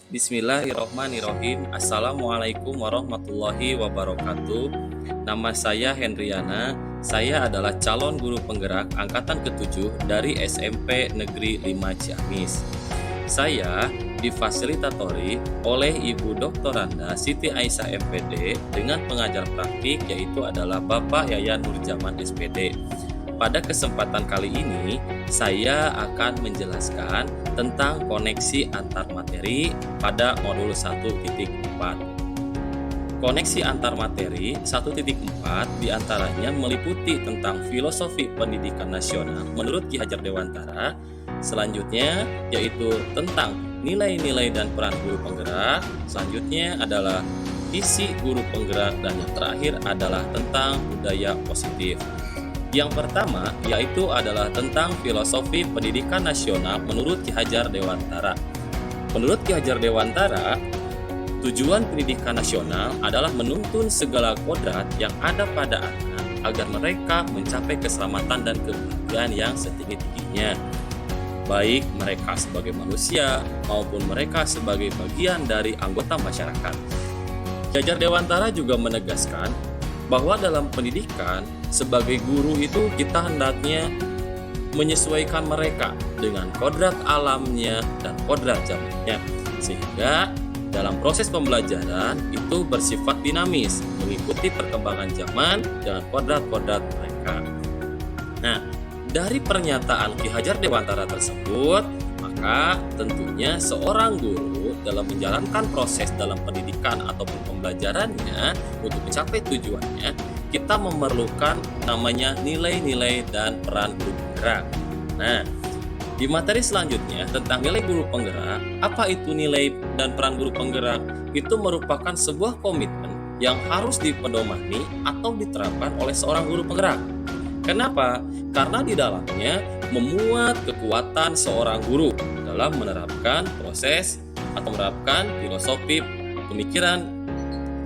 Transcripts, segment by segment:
Bismillahirrohmanirrohim. Assalamualaikum warahmatullahi wabarakatuh. Nama saya Hendriana. Saya adalah calon guru penggerak angkatan ke-7 dari SMP Negeri 5 Ciamis. Saya difasilitatori oleh Ibu Doktoranda Siti Aisyah MPD dengan pengajar praktik yaitu adalah Bapak Yayan Nurjaman SPD. Pada kesempatan kali ini, saya akan menjelaskan tentang koneksi antar materi pada modul 1.4. Koneksi antar materi 1.4 diantaranya meliputi tentang filosofi pendidikan nasional menurut Ki Hajar Dewantara. Selanjutnya yaitu tentang nilai-nilai dan peran guru penggerak. Selanjutnya adalah visi guru penggerak, dan yang terakhir adalah tentang budaya positif. Yang pertama yaitu adalah tentang filosofi pendidikan nasional menurut Ki Hajar Dewantara. Menurut Ki Hajar Dewantara, tujuan pendidikan nasional adalah menuntun segala kodrat yang ada pada anak agar mereka mencapai keselamatan dan kebahagiaan yang setinggi-tingginya, baik mereka sebagai manusia maupun mereka sebagai bagian dari anggota masyarakat. Ki Hajar Dewantara juga menegaskan bahwa dalam pendidikan sebagai guru itu kita hendaknya menyesuaikan mereka dengan kodrat alamnya dan kodrat zamannya, sehingga dalam proses pembelajaran itu bersifat dinamis mengikuti perkembangan zaman dengan kodrat-kodrat mereka. Nah, dari pernyataan Ki Hajar Dewantara tersebut, maka tentunya seorang guru dalam menjalankan proses dalam pendidikan ataupun pembelajarannya untuk mencapai tujuannya, kita memerlukan namanya nilai-nilai dan peran guru penggerak. Nah, di materi selanjutnya tentang nilai guru penggerak, apa itu nilai dan peran guru penggerak? Itu merupakan sebuah komitmen yang harus dipedomani atau diterapkan oleh seorang guru penggerak. Kenapa? Karena di dalamnya memuat kekuatan seorang guru dalam menerapkan proses atau menerapkan filosofi pemikiran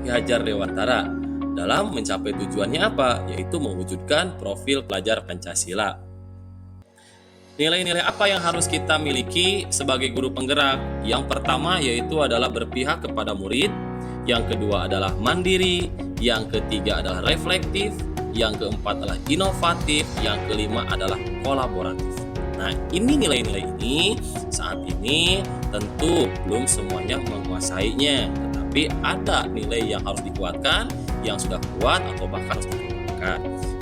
Ki Hajar Dewantara dalam mencapai tujuannya apa? Yaitu mewujudkan profil pelajar Pancasila. Nilai-nilai apa yang harus kita miliki sebagai guru penggerak? Yang pertama yaitu adalah berpihak kepada murid, yang kedua adalah mandiri, yang ketiga adalah reflektif, yang keempat adalah inovatif, yang kelima adalah kolaboratif. Nah, ini nilai-nilai ini saat ini tentu belum semuanya menguasainya, tetapi ada nilai yang harus dikuatkan, yang sudah kuat atau bahkan harus dikembangkan.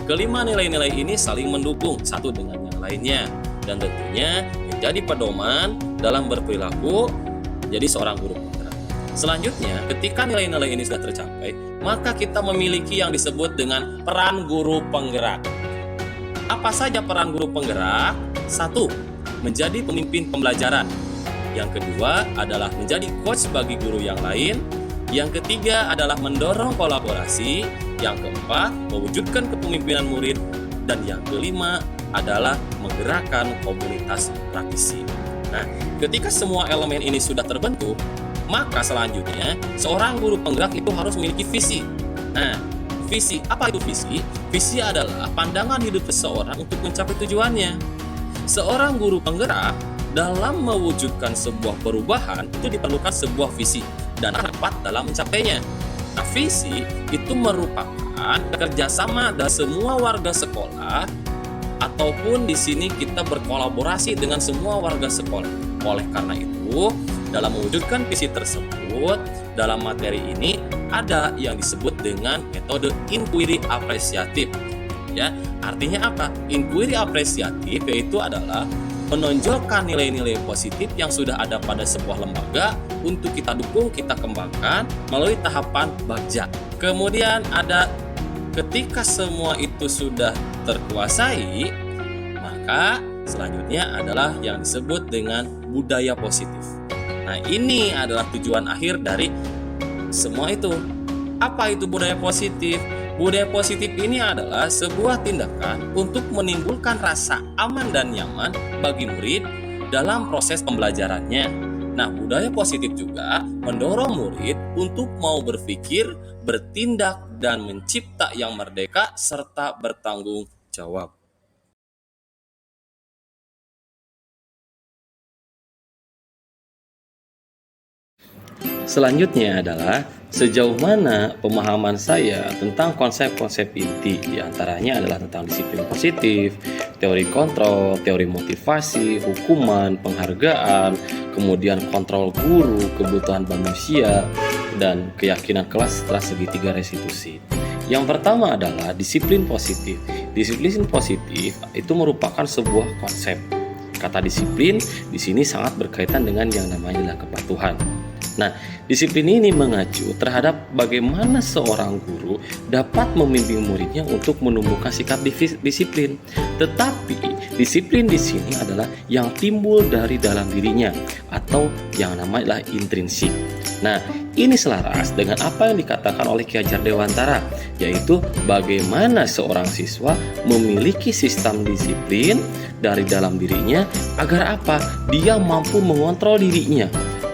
Kelima nilai-nilai ini saling mendukung satu dengan yang lainnya, dan tentunya menjadi pedoman dalam berperilaku jadi seorang guru penggerak. Selanjutnya, ketika nilai-nilai ini sudah tercapai, maka kita memiliki yang disebut dengan peran guru penggerak. Apa saja peran guru penggerak? 1. Menjadi pemimpin pembelajaran. Yang kedua adalah menjadi coach bagi guru yang lain. Yang ketiga adalah mendorong kolaborasi. Yang keempat, mewujudkan kepemimpinan murid. Dan yang kelima adalah menggerakkan komunitas praktisi. Nah, ketika semua elemen ini sudah terbentuk, maka selanjutnya seorang guru penggerak itu harus memiliki visi. Nah, visi, apa itu visi? Visi adalah pandangan hidup seseorang untuk mencapai tujuannya. Seorang guru penggerak dalam mewujudkan sebuah perubahan itu diperlukan sebuah visi dan rapat dalam mencapainya. Nah, visi itu merupakan kerjasama dari semua warga sekolah, ataupun di sini kita berkolaborasi dengan semua warga sekolah. Oleh karena itu, dalam mewujudkan visi tersebut, dalam materi ini ada yang disebut dengan metode inquiry apresiatif. Ya, artinya apa? Inquiry apresiatif yaitu adalah menonjolkan nilai-nilai positif yang sudah ada pada sebuah lembaga untuk kita dukung, kita kembangkan melalui tahapan bagja. Kemudian ada ketika semua itu sudah terkuasai, maka selanjutnya adalah yang disebut dengan budaya positif. Nah, ini adalah tujuan akhir dari semua itu. Apa itu budaya positif? Budaya positif ini adalah sebuah tindakan untuk menimbulkan rasa aman dan nyaman bagi murid dalam proses pembelajarannya. Nah, budaya positif juga mendorong murid untuk mau berpikir, bertindak, dan mencipta yang merdeka serta bertanggung jawab. Selanjutnya adalah sejauh mana pemahaman saya tentang konsep-konsep inti, diantaranya adalah tentang disiplin positif, teori kontrol, teori motivasi, hukuman, penghargaan, kemudian kontrol guru, kebutuhan manusia, dan keyakinan kelas setelah segitiga restitusi. Yang pertama adalah disiplin positif. Disiplin positif itu merupakan sebuah konsep. Kata disiplin di sini sangat berkaitan dengan yang namanya kepatuhan. Nah, disiplin ini mengacu terhadap bagaimana seorang guru dapat membimbing muridnya untuk menumbuhkan sikap disiplin. Tetapi disiplin di sini adalah yang timbul dari dalam dirinya atau yang namanya intrinsik. Nah, ini selaras dengan apa yang dikatakan oleh Ki Hajar Dewantara, yaitu bagaimana seorang siswa memiliki sistem disiplin dari dalam dirinya agar apa? Dia mampu mengontrol dirinya,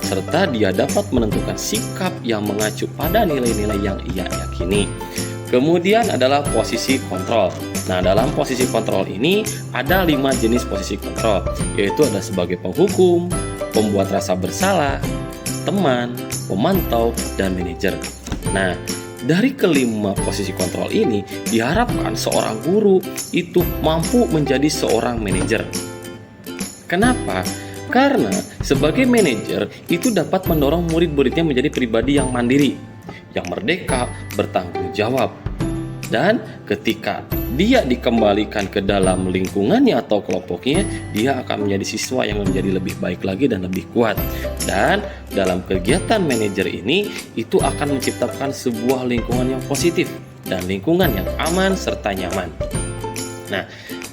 serta dia dapat menentukan sikap yang mengacu pada nilai-nilai yang ia yakini. Kemudian adalah posisi kontrol. Nah, dalam posisi kontrol ini ada 5 jenis posisi kontrol, yaitu ada sebagai penghukum, pembuat rasa bersalah, teman, pemantau, dan manajer. Nah, dari kelima posisi kontrol ini diharapkan seorang guru itu mampu menjadi seorang manajer. Kenapa? Karena sebagai manajer itu dapat mendorong murid-muridnya menjadi pribadi yang mandiri, yang merdeka, bertanggung jawab. Dan ketika dia dikembalikan ke dalam lingkungannya atau kelompoknya, dia akan menjadi siswa yang menjadi lebih baik lagi dan lebih kuat. Dan dalam kegiatan manajer ini itu akan menciptakan sebuah lingkungan yang positif dan lingkungan yang aman serta nyaman. Nah,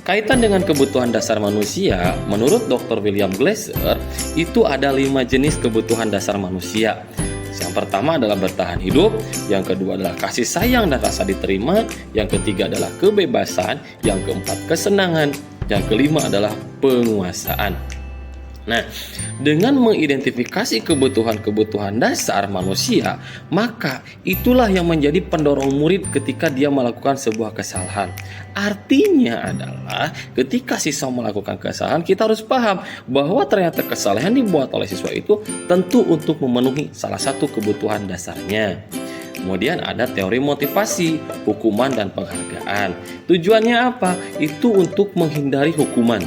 kaitan dengan kebutuhan dasar manusia, menurut Dr. William Glasser, itu ada 5 jenis kebutuhan dasar manusia. Yang pertama adalah bertahan hidup, yang kedua adalah kasih sayang dan rasa diterima, yang ketiga adalah kebebasan, yang keempat kesenangan, yang kelima adalah penguasaan. Nah, dengan mengidentifikasi kebutuhan-kebutuhan dasar manusia, maka itulah yang menjadi pendorong murid ketika dia melakukan sebuah kesalahan. Artinya adalah ketika siswa melakukan kesalahan, kita harus paham bahwa ternyata kesalahan dibuat oleh siswa itu tentu untuk memenuhi salah satu kebutuhan dasarnya. Kemudian ada teori motivasi, hukuman, dan penghargaan. Tujuannya apa? Itu untuk menghindari hukuman,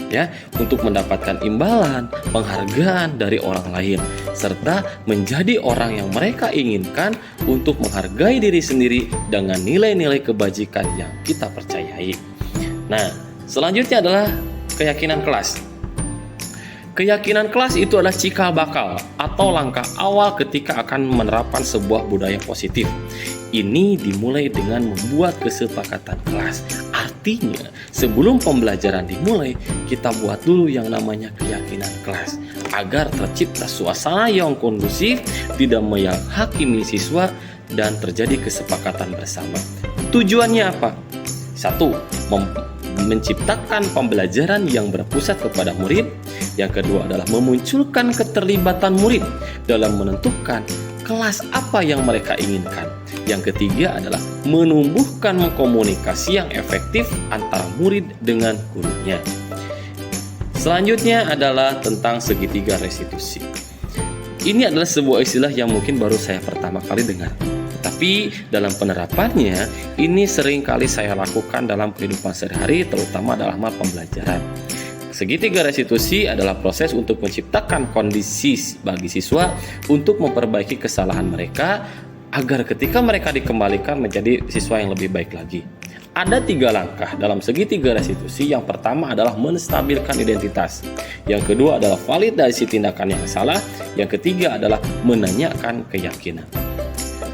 ya, untuk mendapatkan imbalan, penghargaan dari orang lain, serta menjadi orang yang mereka inginkan untuk menghargai diri sendiri dengan nilai-nilai kebajikan yang kita percayai. Nah, selanjutnya adalah keyakinan kelas. Keyakinan kelas itu adalah cikal bakal atau langkah awal ketika akan menerapkan sebuah budaya positif. Ini dimulai dengan membuat kesepakatan kelas. Artinya, sebelum pembelajaran dimulai, kita buat dulu yang namanya keyakinan kelas agar tercipta suasana yang kondusif, tidak menghakimi siswa, dan terjadi kesepakatan bersama. Tujuannya apa? 1. Menciptakan pembelajaran yang berpusat kepada murid. Yang kedua adalah memunculkan keterlibatan murid dalam menentukan kelas apa yang mereka inginkan. Yang ketiga adalah menumbuhkan komunikasi yang efektif antara murid dengan gurunya. Selanjutnya adalah tentang segitiga restitusi. Ini adalah sebuah istilah yang mungkin baru saya pertama kali dengar. Tapi dalam penerapannya, ini sering kali saya lakukan dalam kehidupan sehari-hari, terutama dalam hal pembelajaran. Segitiga restitusi adalah proses untuk menciptakan kondisi bagi siswa untuk memperbaiki kesalahan mereka agar ketika mereka dikembalikan menjadi siswa yang lebih baik lagi. Ada 3 langkah dalam segitiga restitusi. Yang pertama adalah menstabilkan identitas. Yang kedua adalah validasi tindakan yang salah. Yang ketiga adalah menanyakan keyakinan.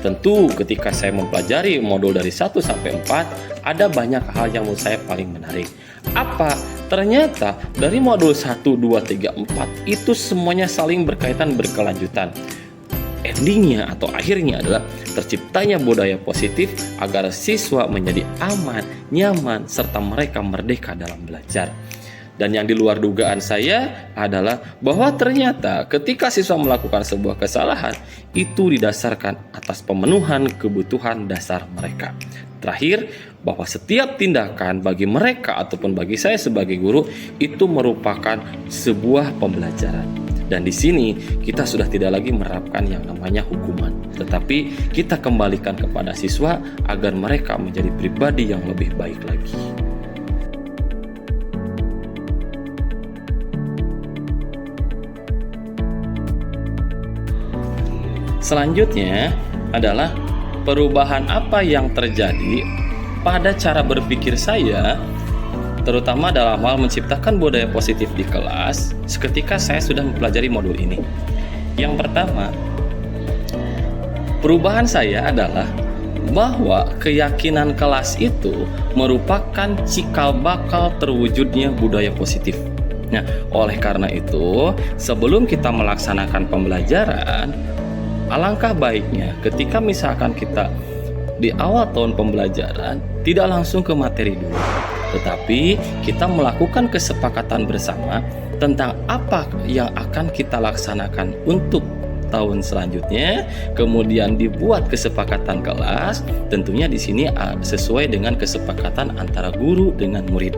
Tentu ketika saya mempelajari modul dari 1 sampai 4, ada banyak hal yang menurut saya paling menarik. Apa? Ternyata dari modul 1, 2, 3, 4 itu semuanya saling berkaitan berkelanjutan. Endingnya atau akhirnya adalah terciptanya budaya positif agar siswa menjadi aman, nyaman, serta mereka merdeka dalam belajar. Dan yang di luar dugaan saya adalah bahwa ternyata ketika siswa melakukan sebuah kesalahan, itu didasarkan atas pemenuhan kebutuhan dasar mereka. Terakhir, bahwa setiap tindakan bagi mereka ataupun bagi saya sebagai guru itu merupakan sebuah pembelajaran. Dan di sini kita sudah tidak lagi menerapkan yang namanya hukuman, tetapi kita kembalikan kepada siswa agar mereka menjadi pribadi yang lebih baik lagi. Selanjutnya adalah perubahan apa yang terjadi pada cara berpikir saya, terutama dalam hal menciptakan budaya positif di kelas seketika saya sudah mempelajari modul ini. Yang pertama, perubahan saya adalah bahwa keyakinan kelas itu merupakan cikal bakal terwujudnya budaya positif. Nah, oleh karena itu, sebelum kita melaksanakan pembelajaran, alangkah baiknya ketika misalkan kita di awal tahun pembelajaran tidak langsung ke materi dulu, tetapi kita melakukan kesepakatan bersama tentang apa yang akan kita laksanakan untuk tahun selanjutnya, kemudian dibuat kesepakatan kelas, tentunya di sini sesuai dengan kesepakatan antara guru dengan murid.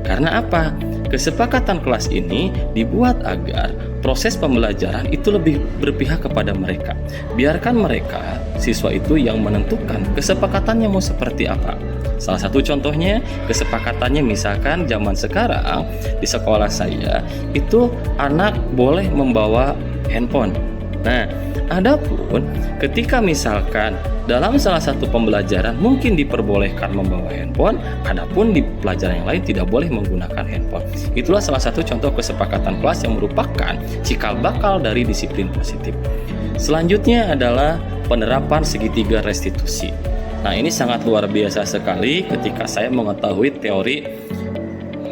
Karena apa? Kesepakatan kelas ini dibuat agar proses pembelajaran itu lebih berpihak kepada mereka. Biarkan mereka, siswa itu yang menentukan kesepakatannya mau seperti apa. Salah satu contohnya, kesepakatannya misalkan zaman sekarang di sekolah saya itu anak boleh membawa handphone. Nah, adapun ketika misalkan dalam salah satu pembelajaran mungkin diperbolehkan membawa handphone, adapun di pelajaran yang lain tidak boleh menggunakan handphone. Itulah salah satu contoh kesepakatan kelas yang merupakan cikal bakal dari disiplin positif. Selanjutnya adalah penerapan segitiga restitusi. Nah, ini sangat luar biasa sekali ketika saya mengetahui teori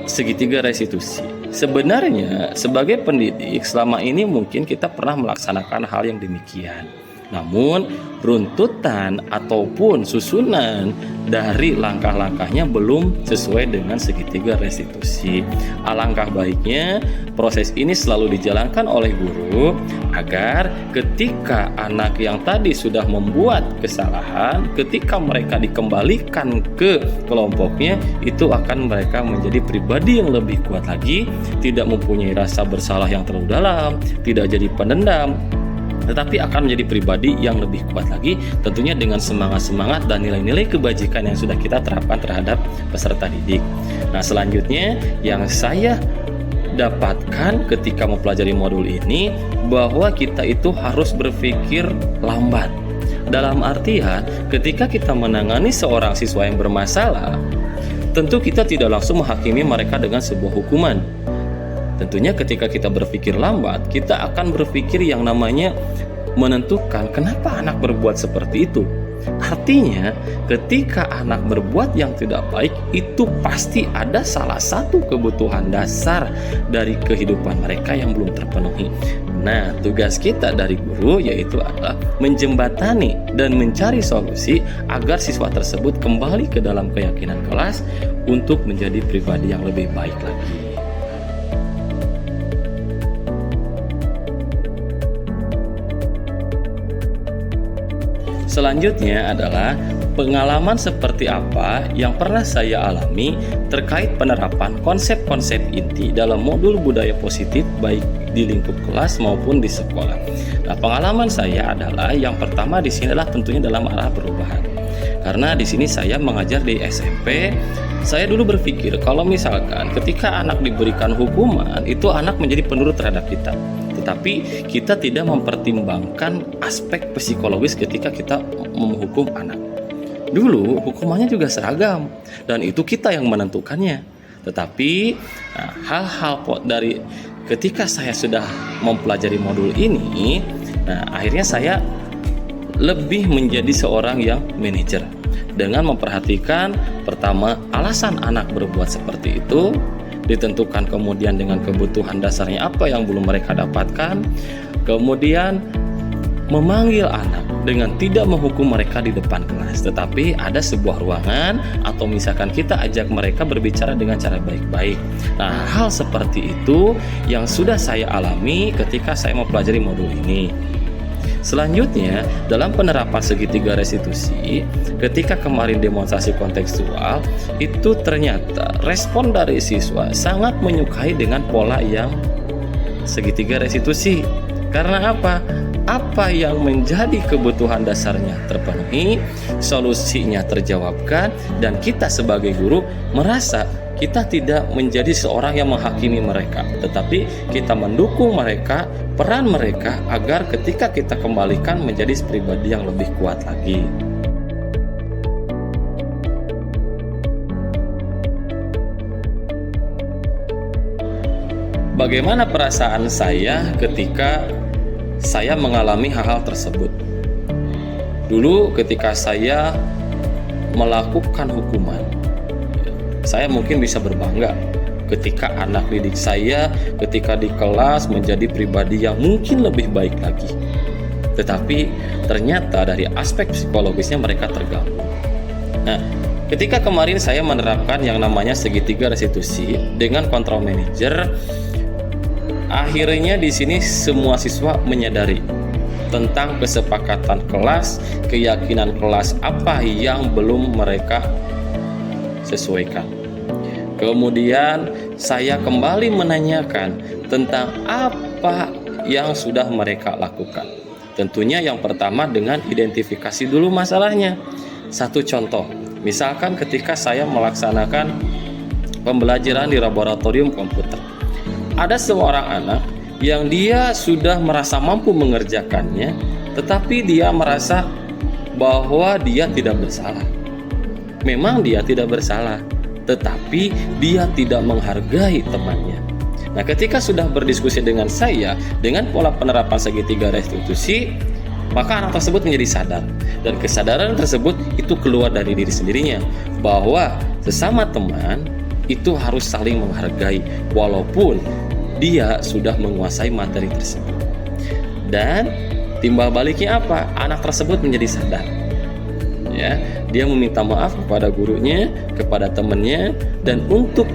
segitiga restitusi. Sebenarnya sebagai pendidik selama ini mungkin kita pernah melaksanakan hal yang demikian. Namun runtutan ataupun susunan dari langkah-langkahnya belum sesuai dengan segitiga restitusi. Alangkah baiknya proses ini selalu dijalankan oleh guru agar ketika anak yang tadi sudah membuat kesalahan, ketika mereka dikembalikan ke kelompoknya, itu akan mereka menjadi pribadi yang lebih kuat lagi, tidak mempunyai rasa bersalah yang terlalu dalam, tidak jadi pendendam, tetapi akan menjadi pribadi yang lebih kuat lagi, tentunya dengan semangat-semangat dan nilai-nilai kebajikan yang sudah kita terapkan terhadap peserta didik. Nah, selanjutnya yang saya dapatkan ketika mempelajari modul ini, bahwa kita itu harus berpikir lambat. Dalam artian, ketika kita menangani seorang siswa yang bermasalah, tentu kita tidak langsung menghakimi mereka dengan sebuah hukuman. Tentunya ketika kita berpikir lambat, kita akan berpikir yang namanya menentukan kenapa anak berbuat seperti itu. Artinya, ketika anak berbuat yang tidak baik, itu pasti ada salah satu kebutuhan dasar dari kehidupan mereka yang belum terpenuhi. Nah, tugas kita dari guru yaitu adalah menjembatani dan mencari solusi agar siswa tersebut kembali ke dalam keyakinan kelas untuk menjadi pribadi yang lebih baik lagi. Selanjutnya adalah pengalaman seperti apa yang pernah saya alami terkait penerapan konsep-konsep inti dalam modul budaya positif baik di lingkup kelas maupun di sekolah. Nah, pengalaman saya adalah yang pertama di sini adalah tentunya dalam arah perubahan. Karena di sini saya mengajar di SMP, saya dulu berpikir kalau misalkan ketika anak diberikan hukuman, itu anak menjadi penurut terhadap kita. Tetapi kita tidak mempertimbangkan aspek psikologis ketika kita menghukum anak. Dulu hukumannya juga seragam dan itu kita yang menentukannya. Tetapi hal-hal dari ketika saya sudah mempelajari modul ini, akhirnya saya lebih menjadi seorang yang manajer dengan memperhatikan pertama alasan anak berbuat seperti itu, ditentukan kemudian dengan kebutuhan dasarnya apa yang belum mereka dapatkan, kemudian memanggil anak dengan tidak menghukum mereka di depan kelas, tetapi ada sebuah ruangan atau misalkan kita ajak mereka berbicara dengan cara baik-baik. Nah, hal seperti itu yang sudah saya alami ketika saya mempelajari modul ini. Selanjutnya, dalam penerapan segitiga restitusi, ketika kemarin demonstrasi kontekstual, itu ternyata respon dari siswa sangat menyukai dengan pola yang segitiga restitusi. Karena apa? Apa yang menjadi kebutuhan dasarnya terpenuhi, solusinya terjawabkan, dan kita sebagai guru merasa kita tidak menjadi seorang yang menghakimi mereka, tetapi kita mendukung mereka, peran mereka, agar ketika kita kembalikan menjadi pribadi yang lebih kuat lagi. Bagaimana perasaan saya ketika saya mengalami hal-hal tersebut? Dulu ketika saya melakukan hukuman, saya mungkin bisa berbangga ketika anak didik saya ketika di kelas menjadi pribadi yang mungkin lebih baik lagi. Tetapi ternyata dari aspek psikologisnya mereka terganggu. Nah, ketika kemarin saya menerapkan yang namanya segitiga restitusi dengan control manager, akhirnya di sini semua siswa menyadari tentang kesepakatan kelas, keyakinan kelas apa yang belum mereka sesuaikan. Kemudian saya kembali menanyakan tentang apa yang sudah mereka lakukan. Tentunya yang pertama dengan identifikasi dulu masalahnya. Satu contoh, misalkan ketika saya melaksanakan pembelajaran di laboratorium komputer, ada seorang anak yang dia sudah merasa mampu mengerjakannya, tetapi dia merasa bahwa dia tidak bersalah. Memang dia tidak bersalah, tetapi dia tidak menghargai temannya. Nah, ketika sudah berdiskusi dengan saya dengan pola penerapan segitiga restitusi, maka anak tersebut menjadi sadar, dan kesadaran tersebut itu keluar dari diri sendirinya bahwa sesama teman itu harus saling menghargai walaupun dia sudah menguasai materi tersebut. Dan timbal baliknya apa? Anak tersebut menjadi sadar. Ya, dia meminta maaf kepada gurunya, kepada temannya, dan untuk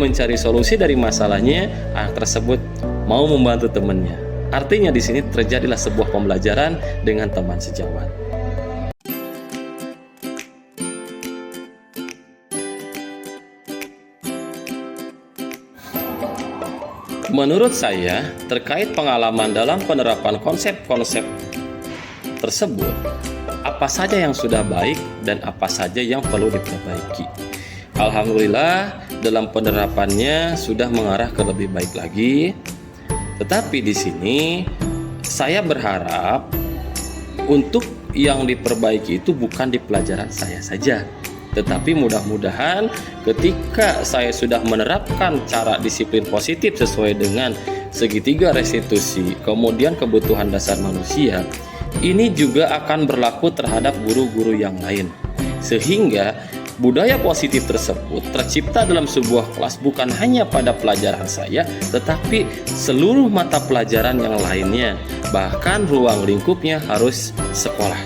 mencari solusi dari masalahnya, anak tersebut mau membantu temannya. Artinya di sini terjadilah sebuah pembelajaran dengan teman sejawat. Menurut saya, terkait pengalaman dalam penerapan konsep-konsep tersebut, apa saja yang sudah baik dan apa saja yang perlu diperbaiki. Alhamdulillah, dalam penerapannya sudah mengarah ke lebih baik lagi. Tetapi di sini saya berharap untuk yang diperbaiki itu bukan di pelajaran saya saja, tetapi mudah-mudahan ketika saya sudah menerapkan cara disiplin positif sesuai dengan segitiga restitusi, kemudian kebutuhan dasar manusia, ini juga akan berlaku terhadap guru-guru yang lain. Sehingga budaya positif tersebut tercipta dalam sebuah kelas bukan hanya pada pelajaran saya, tetapi seluruh mata pelajaran yang lainnya. Bahkan ruang lingkupnya harus sekolah.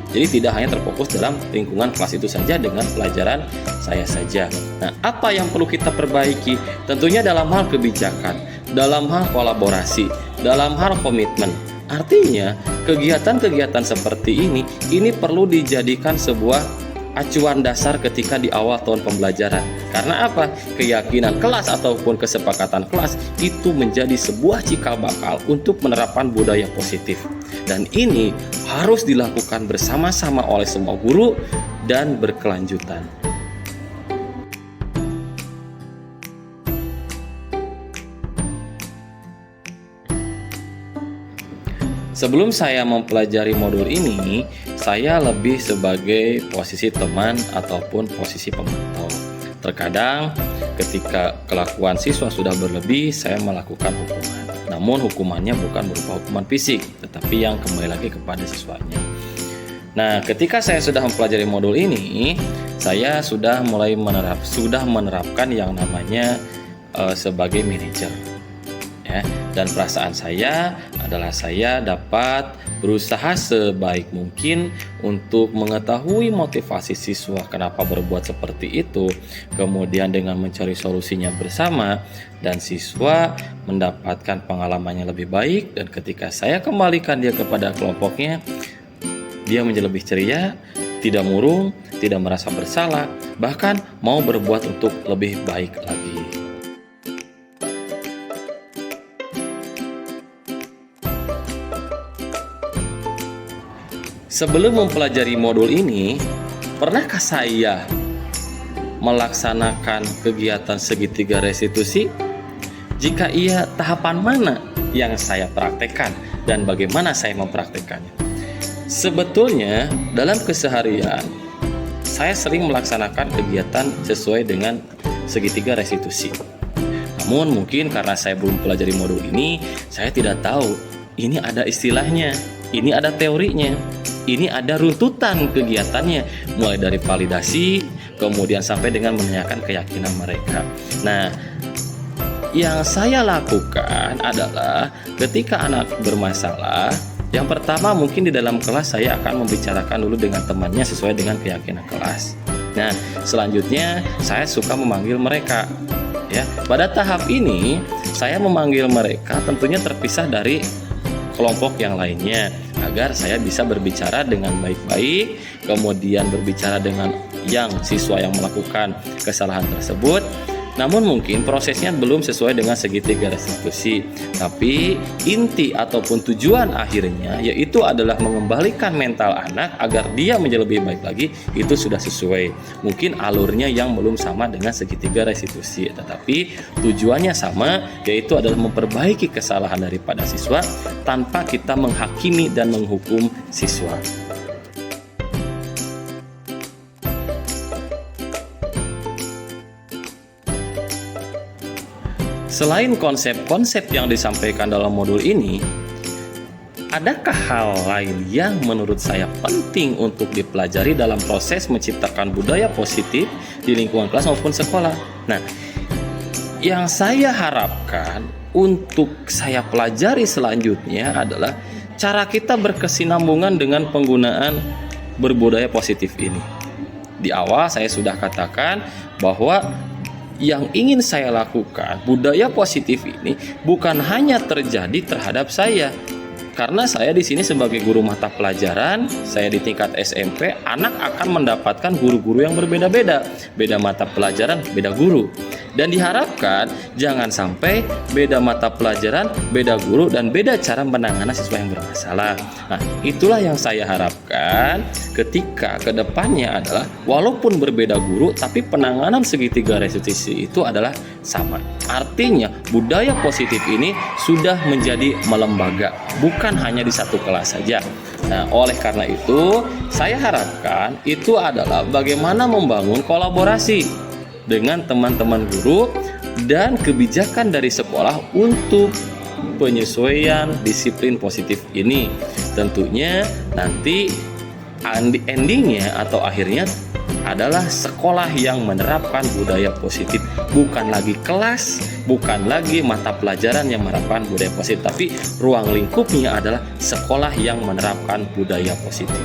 Jadi tidak hanya terfokus dalam lingkungan kelas itu saja dengan pelajaran saya saja. Nah, apa yang perlu kita perbaiki? Tentunya dalam hal kebijakan, dalam hal kolaborasi, dalam hal komitmen. Artinya, kegiatan-kegiatan seperti ini perlu dijadikan sebuah acuan dasar ketika di awal tahun pembelajaran. Karena apa? Keyakinan kelas ataupun kesepakatan kelas itu menjadi sebuah cikal bakal untuk menerapkan budaya positif. Dan ini harus dilakukan bersama-sama oleh semua guru dan berkelanjutan. Sebelum saya mempelajari modul ini, saya lebih sebagai posisi teman ataupun posisi pemantau. Terkadang ketika kelakuan siswa sudah berlebih, saya melakukan hukuman. Namun hukumannya bukan berupa hukuman fisik, tetapi yang kembali lagi kepada siswanya. Nah, ketika saya sudah mempelajari modul ini, saya sudah mulai menerapkan yang namanya sebagai manajer. Ya, dan perasaan saya adalah saya dapat berusaha sebaik mungkin untuk mengetahui motivasi siswa kenapa berbuat seperti itu, kemudian dengan mencari solusinya bersama, dan siswa mendapatkan pengalamannya lebih baik, dan ketika saya kembalikan dia kepada kelompoknya, dia menjadi lebih ceria, tidak murung, tidak merasa bersalah, bahkan mau berbuat untuk lebih baik lagi. Sebelum mempelajari modul ini, pernahkah saya melaksanakan kegiatan segitiga restitusi? Jika iya, tahapan mana yang saya praktekkan dan bagaimana saya mempraktekannya? Sebetulnya dalam keseharian saya sering melaksanakan kegiatan sesuai dengan segitiga restitusi. Namun mungkin karena saya belum pelajari modul ini, saya tidak tahu ini ada istilahnya, ini ada teorinya, ini ada runtutan kegiatannya, mulai dari validasi, kemudian sampai dengan menanyakan keyakinan mereka. Nah, yang saya lakukan adalah ketika anak bermasalah, yang pertama mungkin di dalam kelas saya akan membicarakan dulu dengan temannya sesuai dengan keyakinan kelas. Nah, selanjutnya saya suka memanggil mereka. Ya, pada tahap ini saya memanggil mereka tentunya terpisah dari kelompok yang lainnya agar saya bisa berbicara dengan baik-baik, kemudian berbicara dengan yang siswa yang melakukan kesalahan tersebut. Namun mungkin prosesnya belum sesuai dengan segitiga restitusi, tapi inti ataupun tujuan akhirnya yaitu adalah mengembalikan mental anak agar dia menjadi lebih baik lagi, itu sudah sesuai. Mungkin alurnya yang belum sama dengan segitiga restitusi, tetapi tujuannya sama, yaitu adalah memperbaiki kesalahan daripada siswa tanpa kita menghakimi dan menghukum siswa. Selain konsep-konsep yang disampaikan dalam modul ini, adakah hal lain yang menurut saya penting untuk dipelajari dalam proses menciptakan budaya positif di lingkungan kelas maupun sekolah? Nah, yang saya harapkan untuk saya pelajari selanjutnya adalah cara kita berkesinambungan dengan penggunaan berbudaya positif ini. Di awal saya sudah katakan bahwa yang ingin saya lakukan, budaya positif ini bukan hanya terjadi terhadap saya. Karena saya di sini sebagai guru mata pelajaran, saya di tingkat SMP, anak akan mendapatkan guru-guru yang berbeda-beda. Beda mata pelajaran, beda guru. Dan diharapkan jangan sampai beda mata pelajaran, beda guru, dan beda cara menangani siswa yang bermasalah. Nah, itulah yang saya harapkan ketika kedepannya adalah walaupun berbeda guru, tapi penanganan segitiga restitusi itu adalah sama. Artinya budaya positif ini sudah menjadi melembaga, bukan hanya di satu kelas saja. Nah, oleh karena itu saya harapkan itu adalah bagaimana membangun kolaborasi dengan teman-teman guru dan kebijakan dari sekolah untuk penyesuaian disiplin positif ini. Tentunya nanti endingnya atau akhirnya adalah sekolah yang menerapkan budaya positif, bukan lagi kelas, bukan lagi mata pelajaran yang menerapkan budaya positif, tapi ruang lingkupnya adalah sekolah yang menerapkan budaya positif.